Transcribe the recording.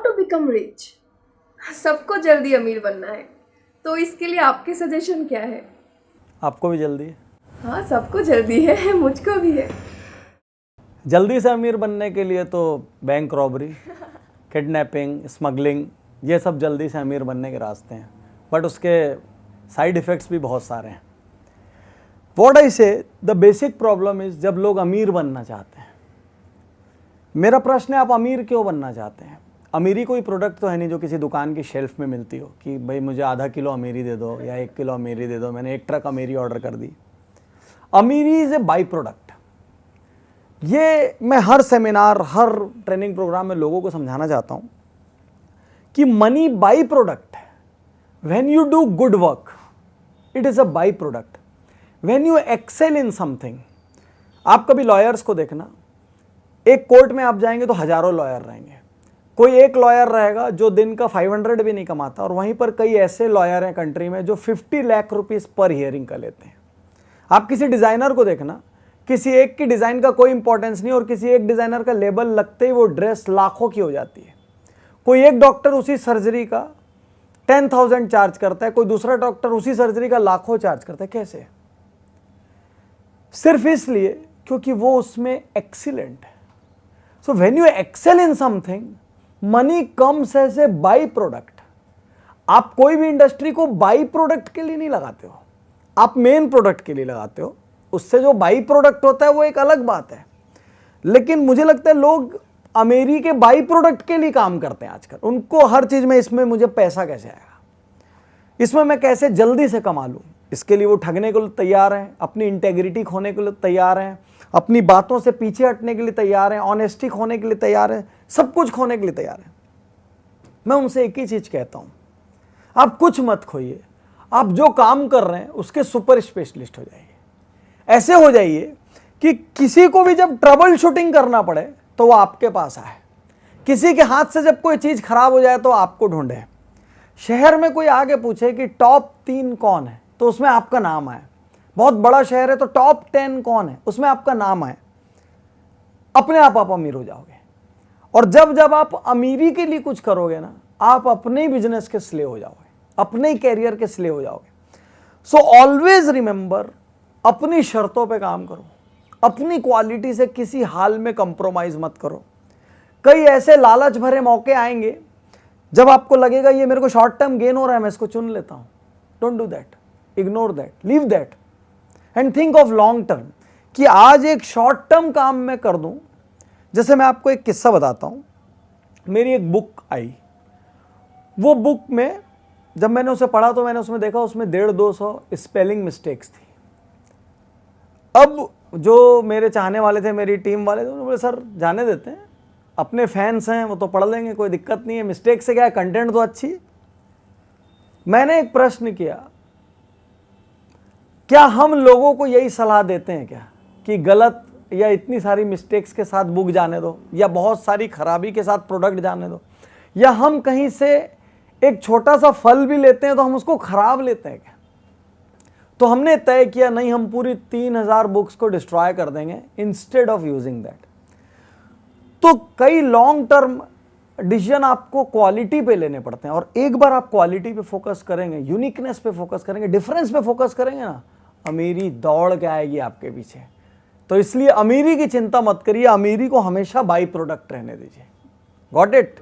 To become rich. सबको जल्दी अमीर बनना है, तो इसके लिए आपके सजेशन क्या है? आपको भी जल्दी है? हाँ, सबको जल्दी है, मुझको भी है। जल्दी से अमीर बनने के लिए तो बैंक रॉबरी, किडनैपिंग, स्मगलिंग, ये सब जल्दी से अमीर बनने के रास्ते हैं, बट उसके साइड इफ़ेक्ट्स भी बहुत सारे हैं। व्हाट आई से, द बेसिक प्रॉब्लम इज जब लोग अमीर बनना चाहते हैं, मेरा प्रश्न है आप अमीर क्यों बनना चाहते हैं? अमीरी कोई प्रोडक्ट तो है नहीं जो किसी दुकान की शेल्फ में मिलती हो कि भाई मुझे आधा किलो अमीरी दे दो या 1 किलो अमीरी दे दो, मैंने 1 ट्रक अमीरी ऑर्डर कर दी। अमीरी इज ए बाई प्रोडक्ट। ये मैं हर सेमिनार, हर ट्रेनिंग प्रोग्राम में लोगों को समझाना चाहता हूँ कि मनी बाई प्रोडक्ट है। When you do good work it is a by product. When you excel in something, आप कभी लॉयर्स को देखना, एक कोर्ट में आप जाएंगे तो हजारों लॉयर रहेंगे, कोई एक लॉयर रहेगा जो दिन का 500 भी नहीं कमाता, और वहीं पर कई ऐसे लॉयर हैं कंट्री में जो 50 लाख रुपीस पर हियरिंग का लेते हैं। आप किसी डिज़ाइनर को देखना, किसी एक की डिज़ाइन का कोई इंपॉर्टेंस नहीं, और किसी एक डिज़ाइनर का लेबल लगते ही वो ड्रेस लाखों की हो जाती है। कोई एक डॉक्टर उसी सर्जरी का 10,000 चार्ज करता है, कोई दूसरा डॉक्टर उसी सर्जरी का लाखों चार्ज करता है। कैसे? सिर्फ इसलिए क्योंकि वो उसमें एक्सीलेंट है। So when you excel in something, money comes as a by product. आप कोई भी इंडस्ट्री को बाई प्रोडक्ट के लिए नहीं लगाते हो, आप मेन प्रोडक्ट के लिए लगाते हो। उससे जो बाई प्रोडक्ट होता है वो एक अलग बात है, लेकिन मुझे लगता है लोग अमेरी के बाई प्रोडक्ट के लिए काम करते हैं आजकल। उनको हर चीज में इसमें मुझे पैसा कैसे आएगा, इसमें मैं कैसे जल्दी से कमा लूं, इसके लिए वो ठगने के लिए तैयार हैं, अपनी इंटेग्रिटी खोने के लिए तैयार हैं, अपनी बातों से पीछे हटने के लिए तैयार हैं, ऑनेस्टी खोने के लिए तैयार हैं, सब कुछ खोने के लिए तैयार हैं। मैं उनसे एक ही चीज कहता हूं, आप कुछ मत खोइए, आप जो काम कर रहे हैं उसके सुपर स्पेशलिस्ट हो जाइए। ऐसे हो जाइए कि किसी को भी जब ट्रबल शूटिंग करना पड़े तो वो आपके पास आए, किसी के हाथ से जब कोई चीज खराब हो जाए तो आपको ढूंढे। शहर में कोई आगे पूछे कि टॉप 3 कौन है तो उसमें आपका नाम आए। बहुत बड़ा शहर है तो टॉप 10 कौन है उसमें आपका नाम आए। अपने आप अमीर हो जाओगे। और जब जब आप अमीरी के लिए कुछ करोगे ना, आप अपने ही बिजनेस के स्लेव हो जाओगे, अपने ही कैरियर के स्लेव हो जाओगे। सो ऑलवेज रिमेंबर, अपनी शर्तों पे काम करो, अपनी क्वालिटी से किसी हाल में कंप्रोमाइज मत करो। कई ऐसे लालच भरे मौके आएंगे जब आपको लगेगा ये मेरे को शॉर्ट टर्म गेन हो रहा है, मैं इसको चुन लेता हूं। Don't do that, ignore that, leave that and think of long term, कि आज एक शॉर्ट टर्म काम मैं कर दूं। जैसे मैं आपको एक किस्सा बताता हूं। मेरी एक बुक आई, वो बुक में जब मैंने उसे पढ़ा तो मैंने उसमें देखा उसमें 150-200 स्पेलिंग मिस्टेक्स थी। अब जो मेरे चाहने वाले थे, मेरी टीम वाले थे, उन्होंने बोले सर जाने देते हैं, अपने फैंस हैं वो तो पढ़ लेंगे, कोई दिक्कत नहीं है, मिस्टेक से क्या है, कंटेंट तो अच्छी है। मैंने एक प्रश्न किया, क्या हम लोगों को यही सलाह देते हैं क्या कि गलत या इतनी सारी मिस्टेक्स के साथ बुक जाने दो, या बहुत सारी खराबी के साथ प्रोडक्ट जाने दो, या हम कहीं से एक छोटा सा फल भी लेते हैं तो हम उसको खराब लेते हैं क्या? तो हमने तय किया नहीं, हम पूरी 3000 बुक्स को डिस्ट्रॉय कर देंगे इंस्टेड ऑफ यूजिंग दैट। तो कई लॉन्ग टर्म डिसीजन आपको क्वालिटी पे लेने पड़ते हैं, और एक बार आप क्वालिटी पे फोकस करेंगे, यूनिकनेस पे फोकस करेंगे, डिफरेंस पे फोकस करेंगे ना, अमीरी दौड़ के आएगी आपके पीछे। तो इसलिए अमीरी की चिंता मत करिए, अमीरी को हमेशा बाई प्रोडक्ट रहने दीजिए। Got it?